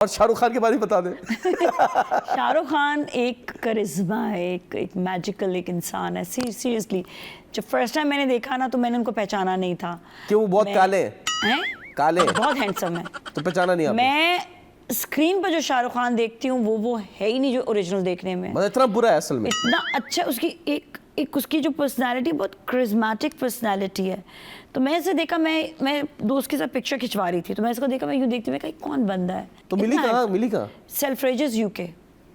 और शाहरुख खान के बारे में बता दें। शाहरुख खान एक करिश्मा है, एक मैजिकल एक इंसान है। सीरियसली जब फर्स्ट टाइम मैंने देखा ना तो मैंने उनको पहचाना नहीं था। क्यों? वो बहुत काले हैं? काले बहुत हैंडसम है तो पहचाना नहीं आपने? मैं स्क्रीन पर जो शाहरुख खान देखती हूँ वो है ही नहीं जो ओरिजिनल देखने में। मतलब इतना बुरा है असल में? इतना अच्छा उसकी एक उसकी जो पर्सनालिटी बहुत क्रिज्मेटिक पर्सनालिटी है। तो मैं इसे देखा, मैं दोस्त के साथ पिक्चर खिंचवा रही थी तो मैं इसको देखा, मैं यूँ देखती हूँ कौन बंदा है। तो मिली कहाँ? सेल्फ्रेजेस यूके।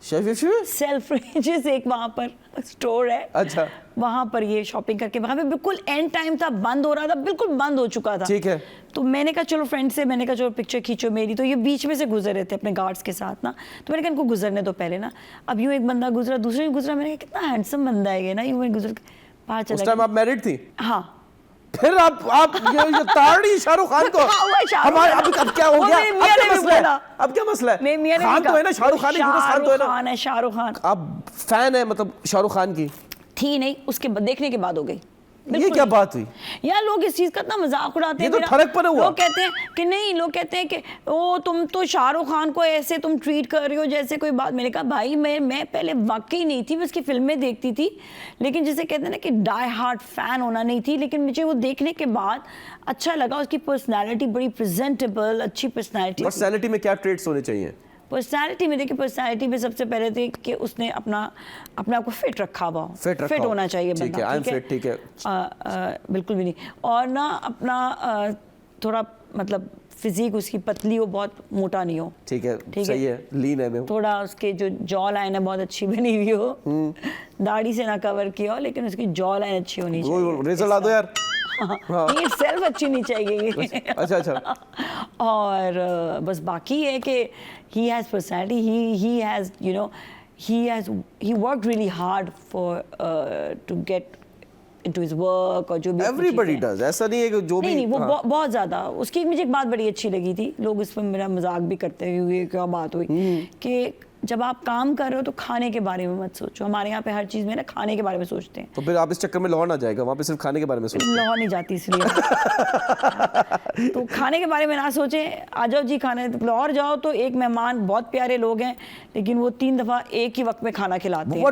सेल्फ्रेजेस एक वहाँ पर स्टोर है। अच्छा। वहाँ पर ये शॉपिंग करके, वहाँ पे बिल्कुल एंड टाइम था, बंद हो रहा था, बिल्कुल बंद हो चुका था। ठीक है। तो मैंने कहा चलो फ्रेंड से, मैंने कहा चलो पिक्चर खींचो मेरी। तो ये बीच में से गुजर रहे थे अपने गार्ड्स के साथ ना, तो मैंने कहा इनको गुजरने दो पहले ना। अब यूँ एक बंदा गुजरा, दूसरे गुजरा, मैंने कहा कितना हैंडसम बंदा है ये ना, यूँ गुजर बाहर चला। उस टाइम आप मैरिड थी? हाँ। फिर आप ये ताड़ी शाहरुख खान को हमारे अब क्या हो गया? अब क्या मसला है? खान तो है ना, शाहरुख खान है। शाहरुख खान आप फैन है मतलब शाहरुख खान की? थी नहीं, उसके देखने के बाद हो गई। ये क्या बात हुई यार? लोग इस चीज का इतना मजाक उड़ाते हैं। ये तो ठरक पर हुआ। लोग कहते हैं कि नहीं, लोग कहते हैं कि ओ तुम तो शाहरुख खान को ऐसे तुम ट्रीट कर रही हो जैसे कोई बात। मैंने कहा भाई मैं पहले वाकई नहीं थी, मैं उसकी फिल्में देखती थी, लेकिन जिसे कहते हैं ना कि डाई हार्ट फैन होना नहीं थी। लेकिन मुझे वो देखने के बाद अच्छा लगा, उसकी पर्सनैलिटी बड़ी प्रेजेंटेबल, अच्छी पर्सनैलिटी। पर्सनैलिटी में क्या ट्रेट्स होने चाहिए? पर्सनैलिटी में देखिए, पर्सनैलिटी में सबसे पहले थे कि उसने अपना आपको फिट रखा हुआ, फिट होना चाहिए बंदा। ठीक है। बिल्कुल भी नहीं। और ना अपना थोड़ा मतलब फिजिक उसकी पतली हो, बहुत मोटा नहीं हो। ठीक है, सही है, लीन है। मैं थोड़ा उसके जो जॉ लाइन है बहुत अच्छी बनी हुई हो, दाढ़ी से ना कवर किया हो, लेकिन उसकी जॉ लाइन अच्छी होनी चाहिए। रेजर ला दो यार। ये सेल्फ अच्छी नहीं चाहिए। अच्छा। और बस बाकी है कि he has personality, he has, you know, he worked really hard for to get into his work और जो भी everybody does, ऐसा नहीं है कि जो भी नहीं वो बहुत ज़्यादा। उसकी मुझे एक बात बड़ी अच्छी लगी थी, लोग इस पर मेरा मजाक भी करते हैं, ये क्या बात हुई कि जब आप काम कर रहे हो तो खाने के बारे में मत सोचो। हमारे यहाँ पे हर चीज़ में ना खाने के बारे में सोचते हैं। तो फिर आप इस चक्कर में लाहौर ना जाएगा, वहाँ पे सिर्फ खाने के बारे में सोचते हैं। लाहौर नहीं जाती इसलिए। तो खाने के बारे में ना सोचें, आ जाओ जी खाने। लाहौर जाओ तो एक मेहमान, बहुत प्यारे लोग हैं, लेकिन वो 3 दफ़ा एक ही वक्त में खाना खिलाते हैं।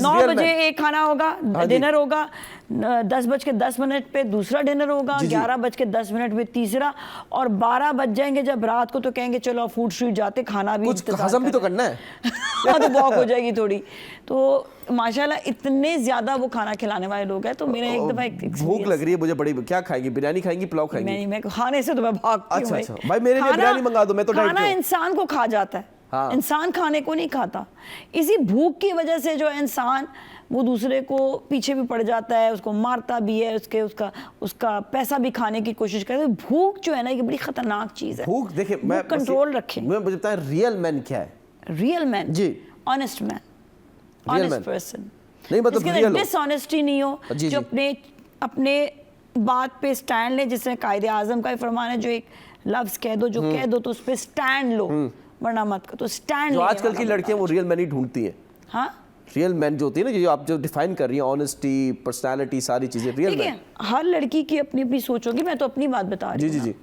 9 बजे एक खाना होगा, डिनर होगा, 10:10 पे दूसरा डिनर होगा, 11:10 पे तीसरा, और 12 बज जाएंगे जब रात को तो कहेंगे चलो फूड स्ट्रीट जाते, खाना भी कुछ हजम भी तो करना है। हाँ, तो वॉक हो जाएगी थोड़ी। तो माशाल्लाह इतने ज्यादा वो खाना खिलाने वाले लोग हैं। तो मेरा एक दफा भूख लग रही है मुझे बड़ी। क्या खाएंगी? बिरयानी खाएंगी, पुलाव खाएंगी? मैं खाने से तो मैं भागती हूँ। अच्छा भाई, मेरे लिए बिरयानी मंगा दो, मैं तो खाना इंसान को खा जाता है। हाँ। इंसान खाने को नहीं खाता। इसी भूख की वजह से जो इंसान वो दूसरे को पीछे भी पड़ जाता है, उसको मारता भी है, उसका पैसा भी खाने की कोशिश करता है। भूख जो है ना, ये बड़ी खतरनाक चीज है। भूख देखिए, मैं कंट्रोल रखें। मुझे बताएं रियल मैन क्या है? रियल मैन जी, ऑनेस्ट मैन, ऑनेस्ट पर्सन। नहीं मतलब रियल डिसऑनेस्टी नहीं हो, जो अपने बात पे स्टैंड ले, जिसने कायदे आजम का फरमान है, जो एक लफ्ज कह दो, जो कह दो तो उस पे स्टैंड लो, वरना मत करो। तो स्टैंड जो आजकल की लड़कियां वो रियल मैन ही ढूंढती हैं। हाँ, रियल मैन जो होती है ना, जो आप जो डिफाइन कर रही हैं, ऑनेस्टी, पर्सनालिटी, सारी चीजें रियल मैन। हर लड़की की अपनी अपनी सोच होगी, मैं तो अपनी बात बता रही हूँ। जी।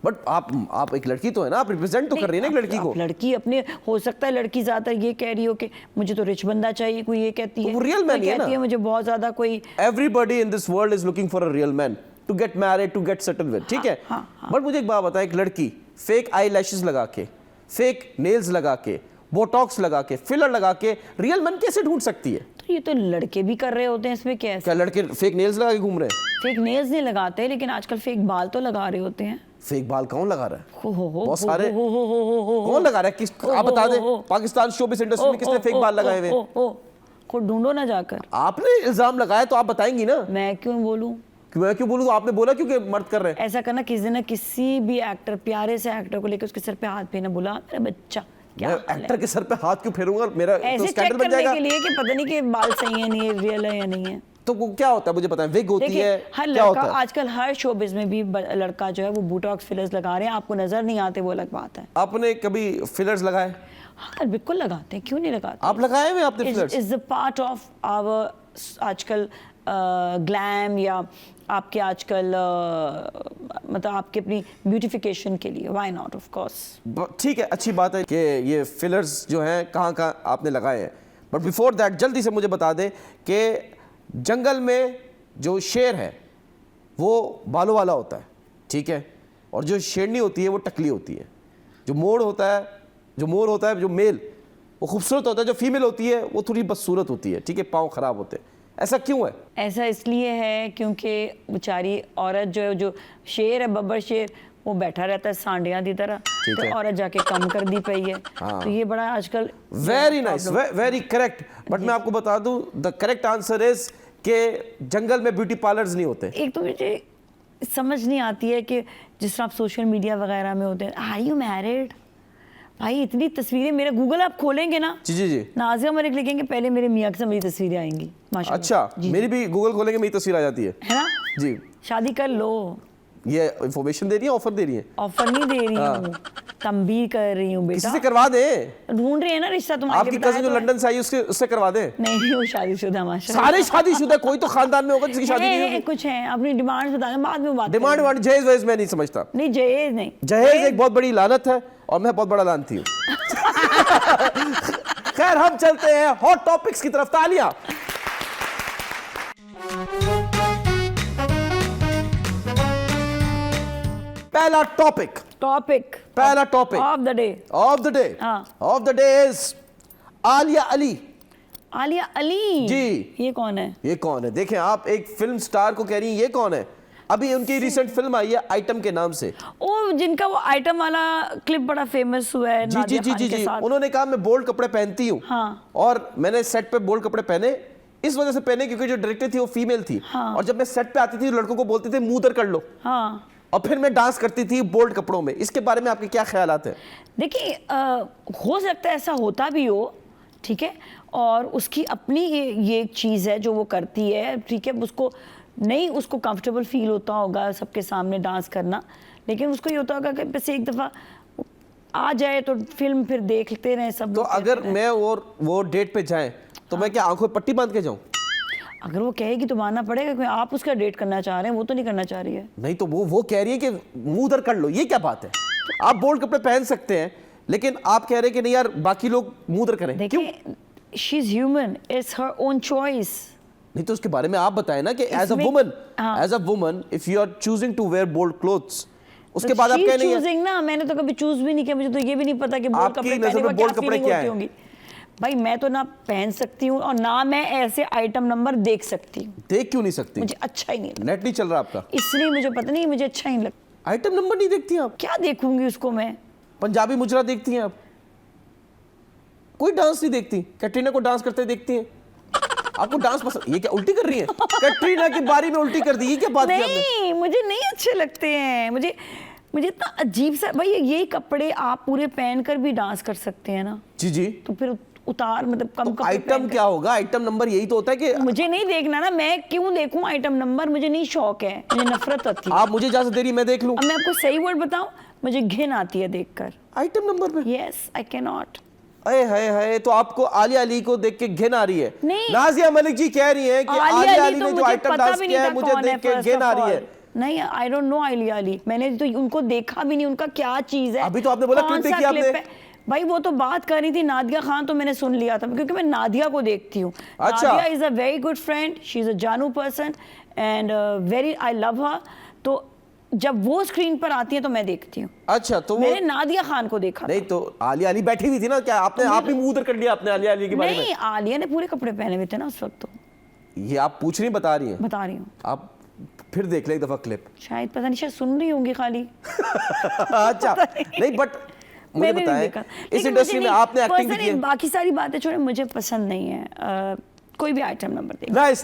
बट आप एक लड़की तो है ना, आप रिप्रेजेंट तो कर रही है ना एक लड़की को। लड़की अपने, हो सकता है लड़की ज्यादातर ये कह रही हो कि मुझे तो रिच बंदा चाहिए, कोई ये कहती है, वो रियल मैन है ना। मुझे बहुत ज्यादा कोई, everybody in this world is looking for a real man to get married, to get settle with, ठीक है। बट मुझे एक बात बताएं, एक लड़की फेक आई लैशेस लगा के, फेक नेल्स लगा के, बोटॉक्स लगा के, फिलर लगा के रियल मैन कैसे ढूंढ सकती है? तो ये तो लड़के भी कर रहे होते हैं, इसमें क्या है? क्या लड़के फेक नेल्स लगा के घूम रहे हैं? फेक नेल्स नहीं लगाते, लेकिन आजकल फेक बाल तो लगा रहे होते हैं। फेक बाल कौन लगा रहा है? बहुत सारे। कौन कौन लगा रहा है? किस आप बता दें, पाकिस्तान शोबिस इंडस्ट्री में किसने फेक बाल लगाए हुए? को ढूंढो ना जाकर। आपने इल्जाम लगाया तो आप बताएंगी ना। मैं क्यों बोलूं? मैं क्यों बोलूं? आपने बोला क्योंकि मर्द कर रहे हैं ऐसा करना। किसी ने किसी भी एक्टर, प्यारे से एक्टर को लेकर उसके सर पे हाथ फेरना, बोला मेरा बच्चा क्या एक्टर के सर पे हाथ क्यों फेरूंगा? मेरा तो स्कैंडल बन जाएगा। ऐसे चेक करने के लिए कि पता नहीं कि बाल सही है, नहीं है, रियल है या नहीं है। तो वो क्या होता है मुझे पता है, विग होती है। हर लड़का आजकल हर शोबिज में भी लड़का जो है वो बोटॉक्स फिलर्स लगा रहे हैं। आपको नजर नहीं आते, वो अलग बात है। आपने कभी फिलर्स लगाए? हाँ, बिल्कुल लगाते हैं, क्यों नहीं लगाते? आप लगाए हुए? आपने fillers? Is the part of our आजकल ग्लैम या आपके आजकल मतलब आपके अपनी ब्यूटिफिकेशन के लिए, व्हाई नॉट, ऑफ कोर्स। ठीक है, अच्छी बात है कि ये फिलर्स जो हैं कहाँ कहाँ आपने लगाए हैं, बट बिफोर दैट जल्दी से मुझे बता दें कि जंगल में जो शेर है वो बालों वाला होता है, ठीक है, और जो शेरनी होती है वो टकली होती है। जो मोर होता है जो मेल वो खूबसूरत होता है, जो फीमेल होती है वो थोड़ी बदसूरत होती है, ठीक है, पाँव खराब होते हैं। ऐसा क्यों है? ऐसा इसलिए है क्योंकि बेचारी औरत जो है, जो शेर है, बब्बर शेर, वो बैठा रहता है सांडियां की तरह, तो औरत जाके कम कर दी पई है। तो ये बड़ा आजकल very nice, very correct. But मैं आपको बता दूं, द करेक्ट आंसर इज कि जंगल में ब्यूटी पार्लर्स नहीं होते। एक तो मुझे समझ नहीं आती है कि जिस तरह आप सोशल मीडिया वगैरह में होते हैं, आर यू मैरिड? भाई इतनी तस्वीरें, मेरे गूगल आप खोलेंगे ना, जी, नाज़िया मलिक लिखेंगे, पहले मेरे मियाँ से मेरी तस्वीरें आएंगी माशाल्लाह। अच्छा, मेरी भी गूगल खोलेंगे मेरी तस्वीर आ जाती है ना जी। शादी कर लो। ये इंफॉर्मेशन दे रही है, ऑफर दे रही है? ऑफर नहीं दे रही हूँ, तंबीह कर रही हूँ बेटा। किसी से करवा दे, ढूंढ रहे हैं ना रिश्ता तुम्हारे। आपकी कजिन जो लंदन से आई उससे करवा दे। नहीं, वो शादीशुदा माशाल्लाह। सारे शादीशुदा, कोई तो खानदान में होगा जिसकी शादी नहीं होगी। कुछ है, अपनी डिमांड बता दें, बाद में बात। डिमांड जहेज वहेज मैं नहीं समझता। नहीं, जहेज नहीं, जहेज एक बहुत बड़ी लानत है और मैं बहुत बड़ा लानती हूँ। खैर, हम चलते हैं हॉट टॉपिक्स की तरफ। तालियां। पहला topic of the day is Alia Ali. Alia Ali ji, ये कौन है? देखें, आप एक फिल्म स्टार को कह रही हैं ये कौन है? अभी उनकी रिसेंट फिल्म आई है आइटम के नाम से। ओ, जिनका वो आइटम वाला क्लिप बड़ा फेमस हुआ है। जी। उन्होंने कहा मैं बोल्ड कपड़े पहनती हूँ। हाँ। और मैंने सेट पे बोल्ड कपड़े पहने, इस वजह से पहने क्योंकि जो डायरेक्टर थी वो फीमेल थी। हाँ। और जब मैं सेट पे आती थी लड़कों को बोलती थी मुंह उधर कर लो। हाँ। और फिर मैं डांस करती थी बोल्ड कपड़ों में। इसके बारे में आपके क्या ख्यालात हैं? देखिए, हो सकता है ऐसा होता भी हो, ठीक है, और उसकी अपनी ये एक चीज़ है जो वो करती है, ठीक है, उसको कंफर्टेबल फील होता होगा सबके सामने डांस करना, लेकिन उसको ये होता होगा कि बस एक दफ़ा आ जाए तो फिल्म फिर देखते रहे सब। तो अगर मैं और वो डेट पे जाएं तो मैं क्या आंखों में पट्टी बांध के जाऊं? अगर वो कहेगी तो मानना पड़ेगा, क्योंकि आप उसका डेट करना चाह रहे हैं, वो तो नहीं करना चाह रही है। नहीं तो वो कह रही है कि मुंह उधर कर लो, ये क्या बात है? आप बोल्ड कपड़े पहन सकते हैं, लेकिन आप कह रहे हैं कि नहीं यार बाकी लोग मुंह उधर करें। देखिए, she is human, it's her own choice. नहीं तो उसके बारे में आप बताएं ना कि as a woman if you are choosing to wear bold clothes, उसके बाद आप कह नहीं चूजिंग ना, मैंने तो कभी चूज भी नहीं किया, मुझे तो ये भी नहीं पता कि बोल्ड कपड़े पहनने में क्या फीलिंग होती होंगी। भाई मैं तो ना पहन सकती हूँ और ना मैं ऐसे आइटम नंबर देख सकती हूँ। देख क्यों नहीं सकती? मुझे अच्छा ही नहीं लगता। नेट नहीं चल रहा आपका? इसलिए मुझे पता नहीं, मुझे अच्छा ही नहीं लगता। आइटम नंबर नहीं देखती आप? क्या देखूंगी उसको मैं? पंजाबी मुजरा देखती हैं आप? कोई डांस नहीं देखती? कैटरीना को डांस करते देखती हैं? आपको डांस पसंद? ये क्या उल्टी कर रही है? कैटरीना की बारी में उल्टी कर दी, ये क्या बात की आपने? नहीं, मुझे नहीं अच्छे लगते हैं। मुझे इतना अजीब सा, भाई ये कपड़े आप पूरे पहन कर भी डांस कर सकते हैं ना। जी। तो फिर उतार, मतलब कम तो आइटम क्या होगा? आइटम नंबर यही तो होता है कि मुझे नहीं देखना ना, मैं क्यों देखूं आइटम नंबर? मुझे नहीं शौक है, मुझे नफरत आती है। आप मुझे इजाजत दे रही, मैं देख लूं? अब मैं आपको सही वर्ड बताऊं, मुझे घिन आती है देखकर आइटम नंबर पे। Yes, I can not. अरे हाय, तो आपको आलिया अली को देख के घिन आ रही है? नहीं, नाजिया मलिक जी कह रही हैं कि आलिया अली ने जो आइटम डांस किया है मुझे देख के घिन आ रही है। नहीं, I don't know Alia Ali, मैंने तो उनको देखा भी नहीं, उनका क्या चीज है। अभी तो आपने बोला क्लिप देखी आपने। भाई वो तो बात कर रही थी नादिया खान, तो मैंने सुन लिया था क्योंकि मैं नादिया को देखती हूँ। अच्छा। Nadia is a very good friend, she is a जानू person and very I love her. तो जब वो स्क्रीन पर आती है तो मैं देखती हूँ। अच्छा, तो मैंने नादिया खान को देखा। नहीं तो आलिया अली बैठी हुई थी ना, क्या आपने आप ही मुंह उधर कर लिया अपने आलिया अली के बारे में? नहीं, आलिया ने पूरे कपड़े पहने हुए थे ना उस वक्त। तो ये आप पूछ रही बता रही हैं? बता रही हूँ। आप फिर देख ले एक दफा क्लिप। शायद, पता नहीं, शायद सुन रही होंगी खाली। अच्छा, नहीं बट मुझे बताएं, इस इंडस्ट्री में आपने एक्टिंग की है। बाकी सारी बातें छोड़े, मुझे पसंद नहीं है कोई भी आइटम नंबर। नाइस।